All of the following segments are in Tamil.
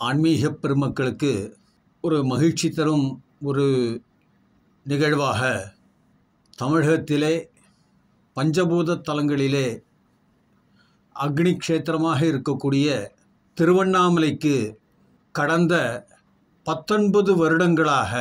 ஆன்மீக பெருமக்களுக்கு ஒரு மகிழ்ச்சி தரும் ஒரு நிகழ்வாக தமிழகத்திலே பஞ்சபூத தலங்களிலே அக்னி க்ஷேத்திரமாக இருக்கக்கூடிய திருவண்ணாமலைக்கு கடந்த 19 வருடங்களாக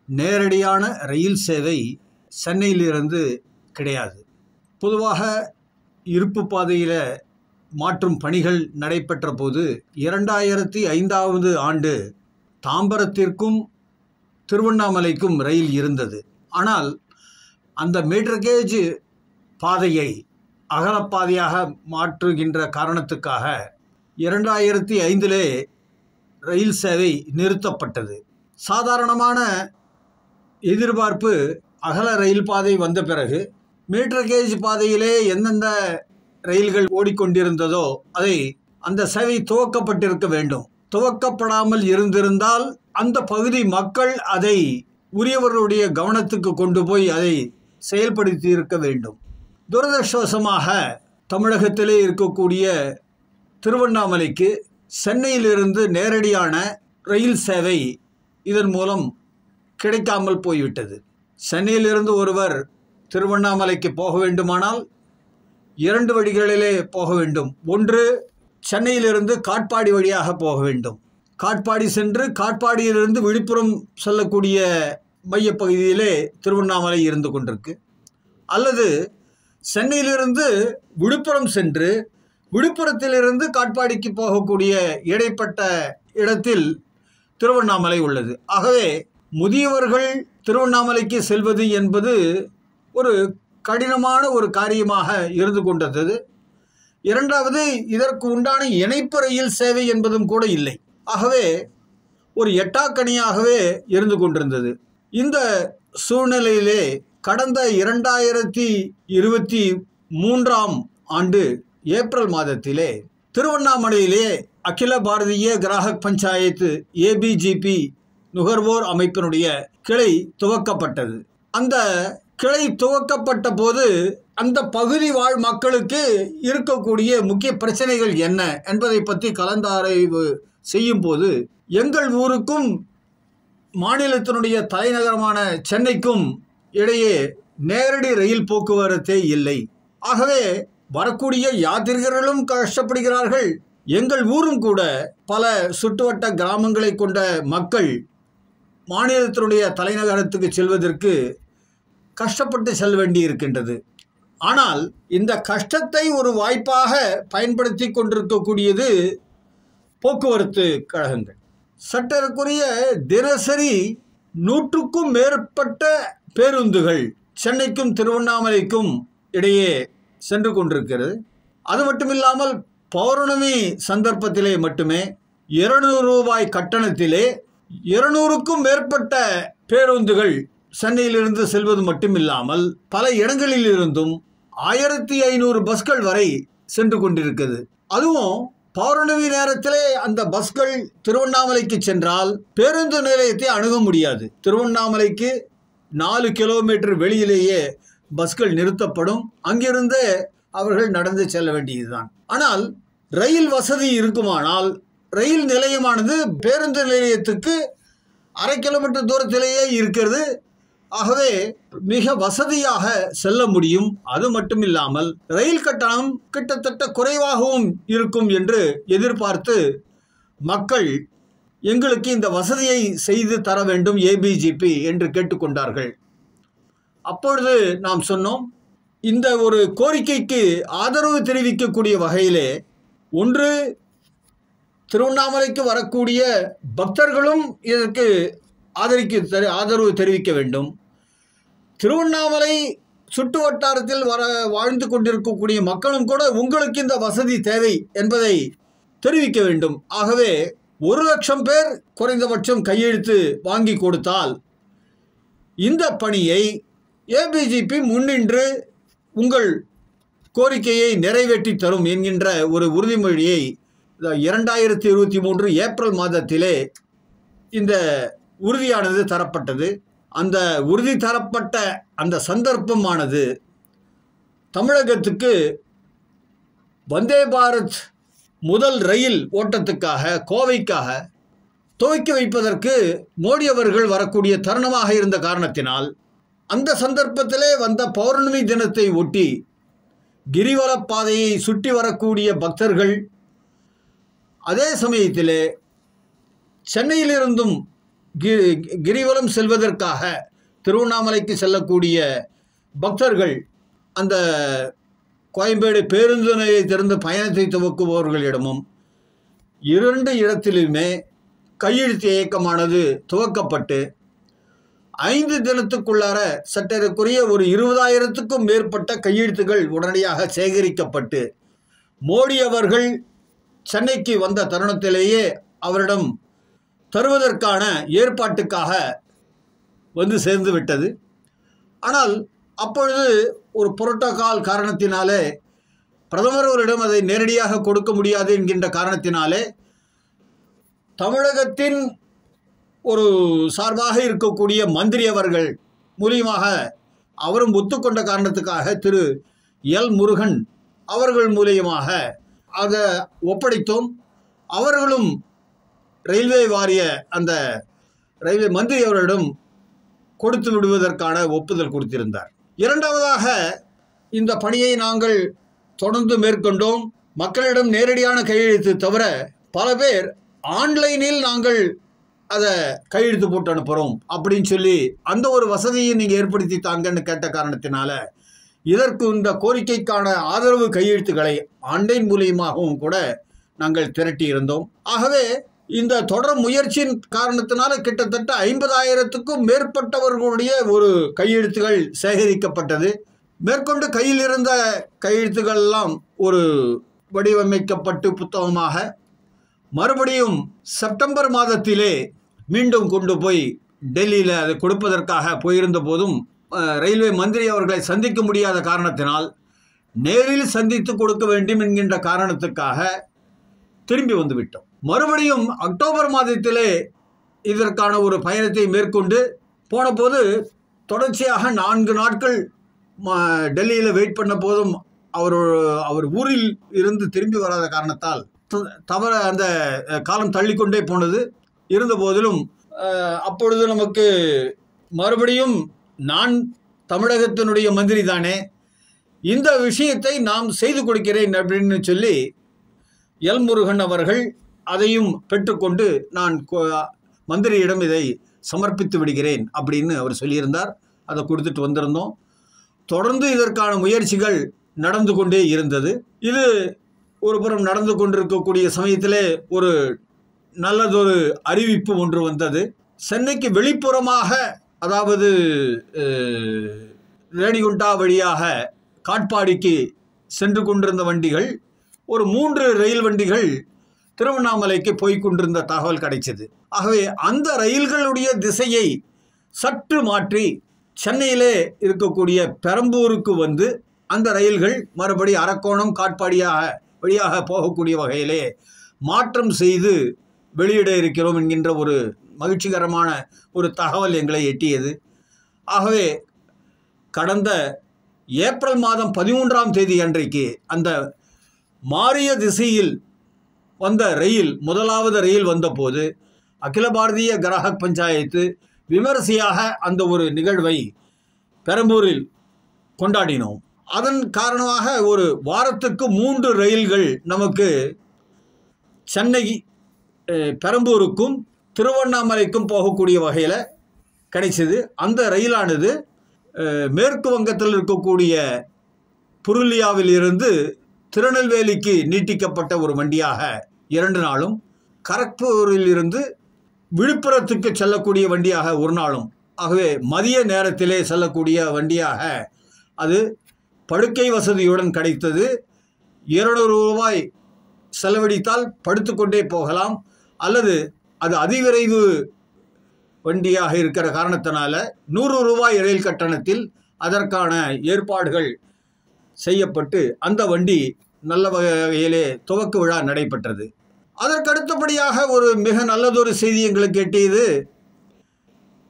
நேரடியான ரயில் சேவை சென்னையிலிருந்து கிடையாது. பொதுவாக இருப்பு பாதையில் மாற்றும் பணிகள் நடைபெற்ற போது 2005ஆவது ஆண்டு தாம்பரத்திற்கும் திருவண்ணாமலைக்கும் ரயில் இருந்தது. ஆனால் அந்த மீட்டர் கேஜ் பாதையை அகலப்பாதையாக மாற்றுகின்ற காரணத்துக்காக 2005 ரயில் சேவை நிறுத்தப்பட்டது. சாதாரணமான எதிர்பார்ப்பு அகல ரயில் பாதை வந்த பிறகு மீட்டர் கேஜ் பாதையிலே எந்தெந்த ரயில்கள் ஓடிக்கொண்டிருந்ததோ அதை அந்த சேவை துவக்கப்பட்டிருக்க வேண்டும். துவக்கப்படாமல் இருந்திருந்தால் அந்த பகுதி மக்கள் அதை உரியவர்களுடைய கவனத்துக்கு கொண்டு போய் அதை செயல்படுத்தி இருக்க வேண்டும். துரதிர்ஷ்டவசமாக தமிழகத்திலே இருக்கக்கூடிய திருவண்ணாமலைக்கு சென்னையிலிருந்து நேரடியான ரயில் சேவை இதன் மூலம் கிடைக்காமல் போய்விட்டது. சென்னையிலிருந்து ஒருவர் திருவண்ணாமலைக்கு போக வேண்டுமானால் 2 வழிகளிலே போக வேண்டும். ஒன்று, சென்னையிலிருந்து காட்பாடி வழியாக போக வேண்டும். காட்பாடி சென்று காட்பாடியிலிருந்து விழுப்புரம் செல்லக்கூடிய மையப்பகுதியிலே திருவண்ணாமலை இருந்து கொண்டிருக்கு. அல்லது சென்னையிலிருந்து விழுப்புரம் சென்று விழுப்புரத்திலிருந்து காட்பாடிக்கு போகக்கூடிய இடைப்பட்ட இடத்தில் திருவண்ணாமலை உள்ளது. ஆகவே முதியவர்கள் திருவண்ணாமலைக்கு செல்வது என்பது ஒரு கடினமான ஒரு காரியமாக இருந்து கொண்டது. இரண்டாவது, இதற்கு உண்டான இணைப்பு ரயில் சேவை என்பதும் கூட இல்லை. ஆகவே ஒரு எட்டாக்கணியாகவே இருந்து கொண்டிருந்தது. இந்த சூழ்நிலையிலே கடந்த 2023ஆம் ஆண்டு ஏப்ரல் மாதத்திலே திருவண்ணாமலையிலே அகில பாரதிய கிராஹக் பஞ்சாயத்து ABGP நுகர்வோர் அமைப்பினுடைய கிளை துவக்கப்பட்டது. அந்த கிளை துவக்கப்பட்ட போது அந்த பகுதி வாழ் மக்களுக்கு இருக்கக்கூடிய முக்கிய பிரச்சனைகள் என்ன என்பதை பற்றி கலந்தாய்வு செய்யும் போது எங்கள் ஊருக்கும் மாநிலத்தினுடைய தலைநகரமான சென்னைக்கும் இடையே நேரடி ரயில் போக்குவரத்தே இல்லை. ஆகவே வரக்கூடிய யாத்ரீகர்களும் கஷ்டப்படுகிறார்கள். எங்கள் ஊரும் கூட பல சுற்றுவட்ட கிராமங்களை கொண்ட மக்கள் மாநிலத்தினுடைய தலைநகரத்துக்கு செல்வதற்கு கஷ்டப்பட்டு செல்ல வேண்டி இருக்கின்றது. ஆனால் இந்த கஷ்டத்தை ஒரு வாய்ப்பாக பயன்படுத்தி கொண்டிருக்கக்கூடியது போக்குவரத்து கழகங்கள். சற்றேறக்குரிய தினசரி 100க்கும் மேற்பட்ட பேருந்துகள் சென்னைக்கும் திருவண்ணாமலைக்கும் இடையே சென்று கொண்டிருக்கிறது. அது மட்டுமில்லாமல் பௌர்ணமி சந்தர்ப்பத்திலே மட்டுமே 200 ரூபாய் கட்டணத்திலே 200க்கும் மேற்பட்ட பேருந்துகள் சென்னையிலிருந்து செல்வது மட்டுமில்லாமல் பல இடங்களிலிருந்தும் 1500 பஸ்கள் வரை சென்று கொண்டிருக்கிறது. அதுவும் பௌர்ணமி நேரத்திலே அந்த பஸ்கள் திருவண்ணாமலைக்கு சென்றால் பேருந்து நிலையத்தை அணுக முடியாது. திருவண்ணாமலைக்கு 4 கிலோமீட்டர் வெளியிலேயே பஸ்கள் நிறுத்தப்படும். அங்கிருந்து அவர்கள் நடந்து செல்ல வேண்டியதுதான். ஆனால் ரயில் வசதி இருக்குமானால் ரயில் நிலையமானது பேருந்து நிலையத்துக்கு 1/2 கிலோமீட்டர் தூரத்திலேயே இருக்கிறது. ஆகவே மிக வசதியாக செல்ல முடியும். அது மட்டும் இல்லாமல் ரயில் கட்டணம் கிட்டத்தட்ட குறைவாகவும் இருக்கும் என்று எதிர்பார்த்து மக்கள் எங்களுக்கு இந்த வசதியை செய்து தர வேண்டும் ABGP என்று கேட்டுக்கொண்டார்கள். அப்பொழுது நாம் சொன்னோம், இந்த ஒரு கோரிக்கைக்கு ஆதரவு தெரிவிக்கக்கூடிய வகையிலே ஒன்று, திருவண்ணாமலைக்கு வரக்கூடிய பக்தர்களும் இதற்கு ஆதரவு தெரிவிக்க வேண்டும். திருவண்ணாமலை சுற்று வட்டாரத்தில் வாழ்ந்து கொண்டிருக்கக்கூடிய மக்களும் கூட உங்களுக்கு இந்த வசதி தேவை என்பதை தெரிவிக்க வேண்டும். ஆகவே 1,00,000 பேர் குறைந்தபட்சம் கையெழுத்து வாங்கி கொடுத்தால் இந்த பணியை ABGP முன்னின்று உங்கள் கோரிக்கையை நிறைவேற்றி தரும் என்கின்ற ஒரு உறுதிமொழியை 2023 ஏப்ரல் மாதத்திலே இந்த உறுதியானது தரப்பட்டது. அந்த உறுதி தரப்பட்ட அந்த சந்தர்ப்பமானது தமிழகத்துக்கு வந்தே பாரத் முதல் ரயில் ஓட்டத்துக்காக கோவைக்காக துவக்கி வைப்பதற்கு மோடி அவர்கள் வரக்கூடிய தருணமாக இருந்த காரணத்தினால் அந்த சந்தர்ப்பத்திலே வந்த பௌர்ணமி தினத்தை ஒட்டி கிரிவல பாதையை சுற்றி வரக்கூடிய பக்தர்கள், அதே சமயத்திலே சென்னையிலிருந்தும் கிரிவலம் செல்வதற்காக திருவண்ணாமலைக்கு செல்லக்கூடிய பக்தர்கள் அந்த கோயம்பேடு பேருந்து நிலையத்திலிருந்து பயணத்தை துவக்குபவர்களிடமும் 2 இடத்திலுமே கையெழுத்து இயக்கமானது துவக்கப்பட்டு 5 தினத்துக்குள்ளார சற்றேறக்குறைய ஒரு 20,000க்கும் மேற்பட்ட கையெழுத்துகள் உடனடியாக சேகரிக்கப்பட்டு மோடி அவர்கள் சென்னைக்கு வந்த தருணத்திலேயே அவரிடம் தருவதற்கான ஏற்பாட்டுக்காக வந்து சேர்ந்து விட்டது. ஆனால் அப்பொழுது ஒரு புரோட்டோகால் காரணத்தினாலே பிரதமர் அவரிடம் அதை நேரடியாக கொடுக்க முடியாது என்கின்ற காரணத்தினாலே தமிழகத்தின் ஒரு சார்பாக இருக்கக்கூடிய மந்திரி அவர்கள் மூலியமாக அவரும் ஒத்துக்கொண்ட காரணத்துக்காக திரு எல் முருகன் அவர்கள் மூலியமாக அதை ஒப்படைத்தோம். அவர்களும் ரயில்வே வாரிய அந்த ரயில்வே மந்திரி அவரிடம் கொடுத்து விடுவதற்கான ஒப்புதல் கொடுத்திருந்தார். இரண்டாவதாக இந்த பணியை நாங்கள் தொடர்ந்து மேற்கொண்டோம். மக்களிடம் நேரடியான கையெழுத்து தவிர பல பேர் ஆன்லைனில் நாங்கள் அதை கையெழுத்து போட்டு அனுப்புகிறோம் அப்படின்னு சொல்லி அந்த ஒரு வசதியை நீங்கள் ஏற்படுத்தி தாங்கன்னு கேட்ட காரணத்தினால இதற்கு இந்த கோரிக்கைக்கான ஆதரவு கையெழுத்துக்களை ஆன்லைன் மூலியமாகவும் கூட நாங்கள் திரட்டி இருந்தோம். ஆகவே இந்த தொடர் முயற்சியின் காரணத்தினால கிட்டத்தட்ட 50,000க்கும் மேற்பட்டவர்களுடைய ஒரு கையெழுத்துகள் சேகரிக்கப்பட்டது. மேற்கொண்டு கையில் இருந்த கையெழுத்துக்கள் எல்லாம் ஒரு வடிவமைக்கப்பட்டு புத்தகமாக மறுபடியும் செப்டம்பர் மாதத்திலே மீண்டும் கொண்டு போய் டெல்லியில் அதை கொடுப்பதற்காக போயிருந்த போதும் ரயில்வே மந்திரி அவர்களை சந்திக்க முடியாத காரணத்தினால் நேரில் சந்தித்து கொடுக்க வேண்டும் என்கின்ற காரணத்துக்காக திரும்பி வந்துவிட்டோம். மறுபடியும் அக்டோபர் மாதத்திலே இதற்கான ஒரு பயணத்தை மேற்கொண்டு போன போது தொடர்ச்சியாக 4 நாட்கள் டெல்லியில் வெயிட் பண்ண போதும் அவர் ஊரில் இருந்து திரும்பி வராத காரணத்தால் தவற அந்த காலம் தள்ளிக்கொண்டே போனது. இருந்த போதிலும் அப்பொழுது நமக்கு மறுபடியும் நான் தமிழகத்தினுடைய மந்திரி தானே, இந்த விஷயத்தை நாம் செய்து கொடுக்கிறேன் அப்படின்னு சொல்லி எல் முருகன் அவர்கள் அதையும் பெற்றுக்கொண்டு நான் மந்திரியிடம் இதை சமர்ப்பித்து விடுகிறேன் அப்படின்னு அவர் சொல்லியிருந்தார். அதை கொடுத்துட்டு வந்திருந்தோம். தொடர்ந்து இதற்கான முயற்சிகள் நடந்து கொண்டே இருந்தது. இது ஒரு புறம் நடந்து கொண்டிருக்கக்கூடிய சமயத்திலே ஒரு நல்லதொரு அறிவிப்பு ஒன்று வந்தது. சென்னைக்கு வெளிப்புறமாக, அதாவது ரேணிகுண்டா வழியாக காட்பாடிக்கு சென்று கொண்டிருந்த வண்டிகள், ஒரு 3 ரயில் வண்டிகள் திருவண்ணாமலைக்கு போய்கொண்டிருந்த தகவல் கிடைச்சது. ஆகவே அந்த ரயில்களுடைய திசையை சற்று மாற்றி சென்னையிலே இருக்கக்கூடிய பெரம்பூருக்கு வந்து அந்த ரயில்கள் மறுபடி அரக்கோணம் காட்பாடியாக வழியாக போகக்கூடிய வகையிலே மாற்றம் செய்து வெளியிட இருக்கிறோம் என்கின்ற ஒரு மகிழ்ச்சிகரமான ஒரு தகவல் எங்களை எட்டியது. ஆகவே கடந்த ஏப்ரல் மாதம் 13ஆம் தேதி அன்றைக்கு அந்த மாறிய திசையில் வந்த ரயில், முதலாவது ரயில் வந்தபோது அகில பாரதிய கிராஹக் பஞ்சாயத்து விமரிசையாக அந்த ஒரு நிகழ்வை பெரம்பூரில் கொண்டாடினோம். அதன் காரணமாக ஒரு வாரத்துக்கு 3 ரயில்கள் நமக்கு சென்னை பெரம்பூருக்கும் திருவண்ணாமலைக்கும் போகக்கூடிய வகையில் கிடைச்சது. அந்த ரயிலானது மேற்கு வங்கத்தில் இருக்கக்கூடிய புருலியாவில் இருந்து திருநெல்வேலிக்கு நீட்டிக்கப்பட்ட ஒரு வண்டியாக 2 நாளும், கரக்பூரில் இருந்து விழுப்புரத்துக்கு செல்லக்கூடிய வண்டியாக 1 நாளும், ஆகவே மதிய நேரத்திலே செல்லக்கூடிய வண்டியாக அது படுக்கை வசதியுடன் கிடைத்தது. 200 ரூபாய் செலவழித்தால் படுத்துக்கொண்டே போகலாம், அல்லது அது அதிவிரைவு வண்டியாக இருக்கிற காரணத்தினால 100 ரூபாய் ரயில் கட்டணத்தில் அதற்கான ஏற்பாடுகள் செய்யப்பட்டு அந்த வண்டி நல்ல வகையிலே துவக்க விழா நடைபெற்றது. அதற்கடுத்தபடியாக ஒரு மிக நல்லதொரு செய்தி எங்களுக்கு எட்டியது.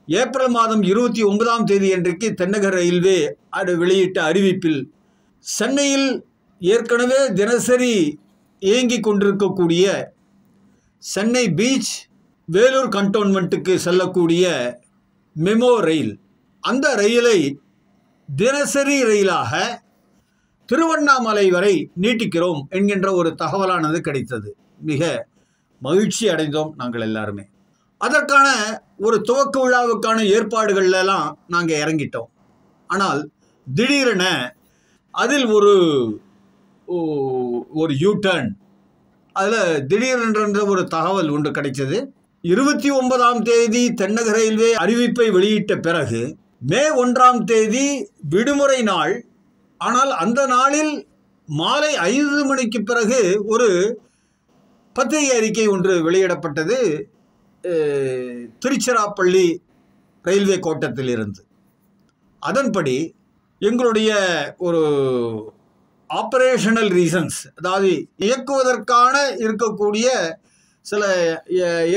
ஏப்ரல் மாதம் 29ஆம் தேதி அன்றைக்கு தென்னக ரயில்வே வெளியிட்ட அறிவிப்பில் சென்னையில் ஏற்கனவே தினசரி இயங்கிக் கொண்டிருக்கக்கூடிய சென்னை பீச் வேலூர் கண்டோன்மெண்ட்டுக்கு செல்லக்கூடிய மெமோ ரயில், அந்த ரயிலை தினசரி ரயிலாக திருவண்ணாமலை வரை நீட்டிக்கிறோம் என்கின்ற ஒரு தகவலானது கிடைத்தது. மிக மகிழ்ச்சி அடைந்தோம் நாங்கள் எல்லாருமே. அதற்கான ஒரு துவக்க விழாவுக்கான ஏற்பாடுகள்லாம் நாங்கள் இறங்கிட்டோம். ஆனால் திடீரென அதில் ஒரு யூடர்ன், அதில் திடீரென்ற ஒரு தகவல் ஒன்று கிடைச்சது. 29ஆம் தேதி தென்னக ரயில்வே அறிவிப்பை வெளியிட்ட பிறகு மே 1ஆம் தேதி விடுமுறை நாள். ஆனால் அந்த நாளில் மாலை 5 மணிக்கு பிறகு ஒரு பத்திரிகை அறிக்கை ஒன்று வெளியிடப்பட்டது திருச்சிராப்பள்ளி ரயில்வே கோட்டத்திலிருந்து. அதன்படி எங்களுடைய ஒரு ஆப்ரேஷனல் ரீசன்ஸ், அதாவது இயக்குவதற்கான இருக்கக்கூடிய சில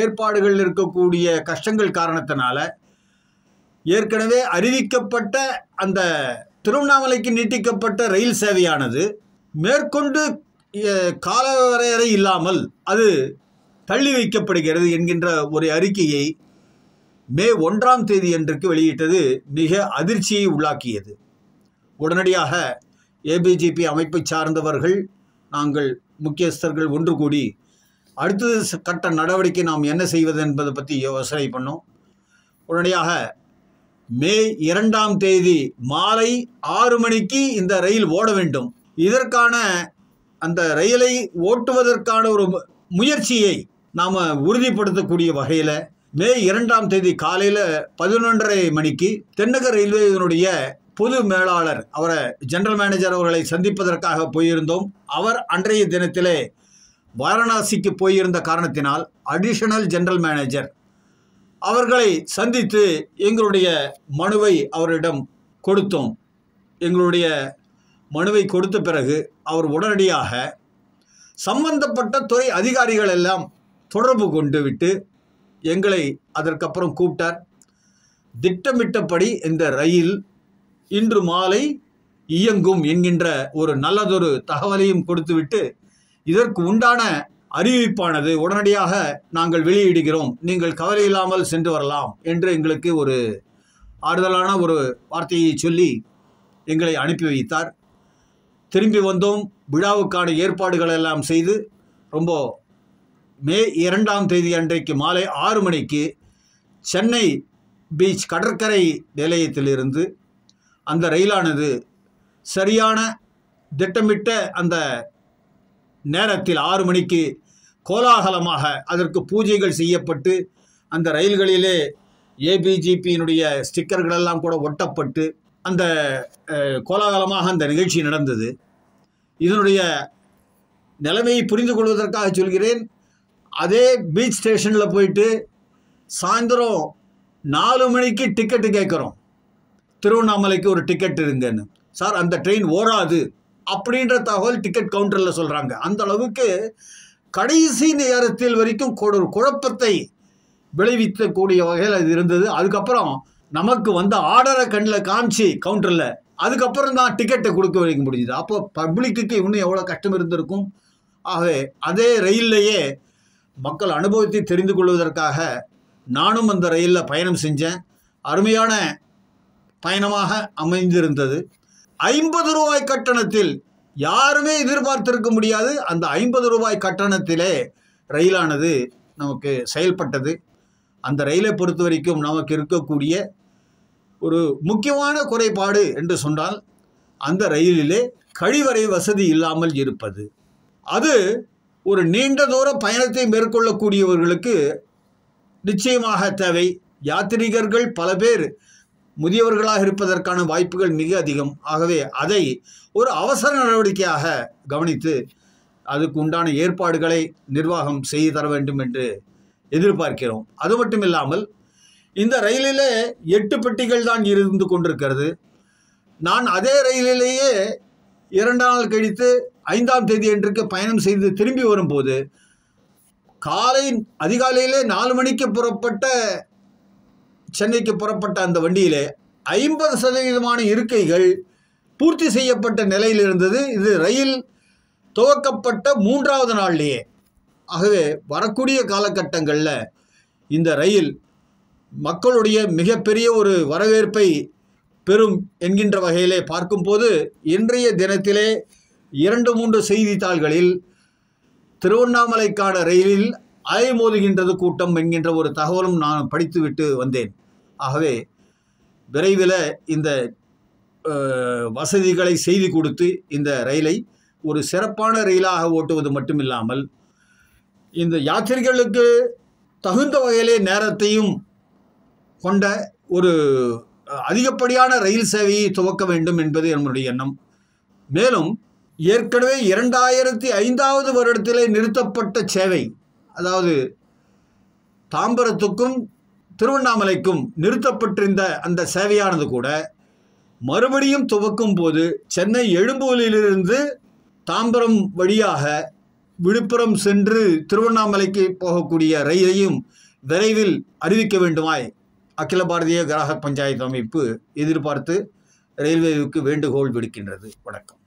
ஏற்பாடுகள் இருக்கக்கூடிய கஷ்டங்கள் காரணத்தினால ஏற்கனவே அறிவிக்கப்பட்ட அந்த திருவண்ணாமலைக்கு நீட்டிக்கப்பட்ட ரயில் சேவையானது மேற்கொண்டு கால வரையறை இல்லாமல் அது தள்ளி வைக்கப்படுகிறது என்கின்ற ஒரு அறிக்கையை மே 1ஆம் தேதி அன்றைக்கு வெளியிட்டது மிக அதிர்ச்சியை உள்ளாக்கியது. உடனடியாக ஏபிஜிபி அமைப்பை சார்ந்தவர்கள், நாங்கள் முக்கியஸ்தர்கள் ஒன்று கூடி அடுத்த கட்ட நடவடிக்கை நாம் என்ன செய்வது என்பதை பற்றி யோசனை பண்ணோம். உடனடியாக மே 2ஆம் தேதி மாலை 6 மணிக்கு இந்த ரயில் ஓட வேண்டும். இதற்கான அந்த ரயிலை ஓட்டுவதற்கான ஒரு முயற்சியை நாம் உறுதிப்படுத்தக்கூடிய வகையில் மே 2ஆம் தேதி காலையில் 11:30 மணிக்கு தென்னக ரயில்வேயினுடைய பொது மேலாளர், அவரை ஜெனரல் மேனேஜர் அவர்களை சந்திப்பதற்காக போயிருந்தோம். அவர் அன்றைய தினத்திலே வாரணாசிக்கு போயிருந்த காரணத்தினால் அடிஷனல் ஜெனரல் மேனேஜர் அவர்களை சந்தித்து எங்களுடைய மனுவை அவரிடம் கொடுத்தோம். எங்களுடைய மனுவை கொடுத்த பிறகு அவர் உடனடியாக சம்பந்தப்பட்ட துறை அதிகாரிகள் எல்லாம் தொடர்பு கொண்டு விட்டு எங்களை அதற்கப்புறம் கூப்பிட்டார். திட்டமிட்டபடி இந்த ரயில் இன்று மாலை இயங்கும் என்கின்ற ஒரு நல்லதொரு தகவலையும் கொடுத்துவிட்டு, இதற்கு உண்டான அறிவிப்பானது உடனடியாக நாங்கள் வெளியிடுகிறோம், நீங்கள் கவலை இல்லாமல் சென்று வரலாம் என்று எங்களுக்கு ஒரு ஆறுதலான ஒரு வார்த்தையை சொல்லி எங்களை அனுப்பி வைத்தார். திரும்பி வந்தோம். விழாவுக்கான ஏற்பாடுகள் எல்லாம் செய்து ரொம்ப மே 2ஆம் தேதி அன்றைக்கு மாலை 6 மணிக்கு சென்னை பீச் கடற்கரை நிலையத்திலிருந்து அந்த ரயிலானது சரியான திட்டமிட்ட அந்த நேரத்தில் 6 மணிக்கு கோலாகலமாக அதற்கு பூஜைகள் செய்யப்பட்டு அந்த ரயில்களிலே ஏபிஜிபியினுடைய ஸ்டிக்கர்களெல்லாம் கூட ஒட்டப்பட்டு அந்த கோலாகலமாக அந்த நிகழ்ச்சி நடந்தது. இதனுடைய நிலைமையை புரிந்து கொள்வதற்காக சொல்கிறேன். அதே பீச் ஸ்டேஷனில் போயிட்டு சாயந்தரம் 4 மணிக்கு டிக்கெட்டு கேட்குறோம், திருவண்ணாமலைக்கு ஒரு டிக்கெட் இருங்கன்னு. சார் அந்த ட்ரெயின் ஓடாது அப்படின்ற தகவல் டிக்கெட் கவுண்டரில் சொல்கிறாங்க. அந்த அளவுக்கு கடைசி நேரத்தில் வரைக்கும் ஒரு குழப்பத்தை விளைவிக்கக்கூடிய வகையில் அது இருந்தது. அதுக்கப்புறம் நமக்கு வந்த ஆர்டரை கண்ணில் காமிச்சு கவுண்டரில் அதுக்கப்புறம் தான் டிக்கெட்டை கொடுக்க வைக்க முடியுது. அப்போ பப்ளிக்கு இன்னும் எவ்வளோ கஷ்டம் இருந்திருக்கும். ஆகவே அதே ரயில்லையே மக்கள் அனுபவத்தை தெரிந்து கொள்வதற்காக நானும் அந்த ரயிலில் பயணம் செஞ்சேன். அருமையான பயணமாக அமைந்திருந்தது. 50 ரூபாய் கட்டணத்தில் யாருமே எதிர்பார்த்திருக்க முடியாது. அந்த 50 ரூபாய் கட்டணத்திலே ரயிலானது நமக்கு செயல்பட்டது. அந்த ரயிலை பொறுத்த வரைக்கும் நமக்கு இருக்கக்கூடிய ஒரு முக்கியமான குறைபாடு என்று சொன்னால் அந்த ரயிலிலே கழிவறை வசதி இல்லாமல் இருப்பது. அது ஒரு நீண்ட தூர பயணத்தை மேற்கொள்ளக்கூடியவர்களுக்கு நிச்சயமாக தேவை. யாத்ரீகர்கள் பல பேர் முதியவர்களாக இருப்பதற்கான வாய்ப்புகள் மிக அதிகம். ஆகவே அதை ஒரு அவசர நடவடிக்கையாக கவனித்து அதுக்கு உண்டான ஏற்பாடுகளை நிர்வாகம் செய்து தர வேண்டும் என்று எதிர்பார்க்கிறோம். அது மட்டும் இல்லாமல் இந்த ரயிலிலே 8 பெட்டிகள் தான் இருந்து கொண்டிருக்கிறது. நான் அதே ரயிலிலேயே 2 நாள் கழித்து 5ஆம் தேதி அன்றைக்கு பயணம் செய்து திரும்பி வரும்போது அதிகாலையிலே 4 மணிக்கு புறப்பட்ட சென்னைக்கு புறப்பட்ட அந்த வண்டியிலே 50% இருக்கைகள் பூர்த்தி செய்யப்பட்ட நிலையில் இருந்தது. இது ரயில் துவக்கப்பட்ட 3வது நாள்லேயே. ஆகவே வரக்கூடிய காலகட்டங்களில் இந்த ரயில் மக்களுடைய மிகப்பெரிய ஒரு வரவேற்பை பெறும் என்கின்ற வகையிலே பார்க்கும்போது இன்றைய தினத்திலே 2-3 செய்தித்தாள்களில் திருவண்ணாமலைக்கான ரயிலில் அலைமோதுகின்றது கூட்டம் என்கின்ற ஒரு தகவலும் நான் படித்துவிட்டு வந்தேன். ஆகவே விரைவில் இந்த வசதிகளை செய்து கொடுத்து இந்த ரயிலை ஒரு சிறப்பான ரயிலாக ஓட்டுவது மட்டுமில்லாமல் இந்த யாத்திரிகளுக்கு தகுந்த வகையிலே நேரத்தையும் கொண்ட ஒரு அதிகப்படியான ரயில் சேவையை துவக்க வேண்டும் என்பது என்னுடைய எண்ணம். மேலும் ஏற்கனவே 2005வது வருடத்திலே நிறுத்தப்பட்ட சேவை, அதாவது தாம்பரத்துக்கும் திருவண்ணாமலைக்கும் நிறுத்தப்பட்டிருந்த அந்த சேவையானது கூட மறுபடியும் துவக்கும் போது சென்னை எழும்பூரிலிருந்து தாம்பரம் வழியாக விழுப்புரம் சென்று திருவண்ணாமலைக்கு போகக்கூடிய ரயிலையும் விரைவில் அறிவிக்க வேண்டுமாய் அகில பாரதிய கிராஹக் பஞ்சாயத்து அமைப்பு எதிர்பார்த்து ரயில்வேவுக்கு வேண்டுகோள் விடுக்கின்றது. வணக்கம்.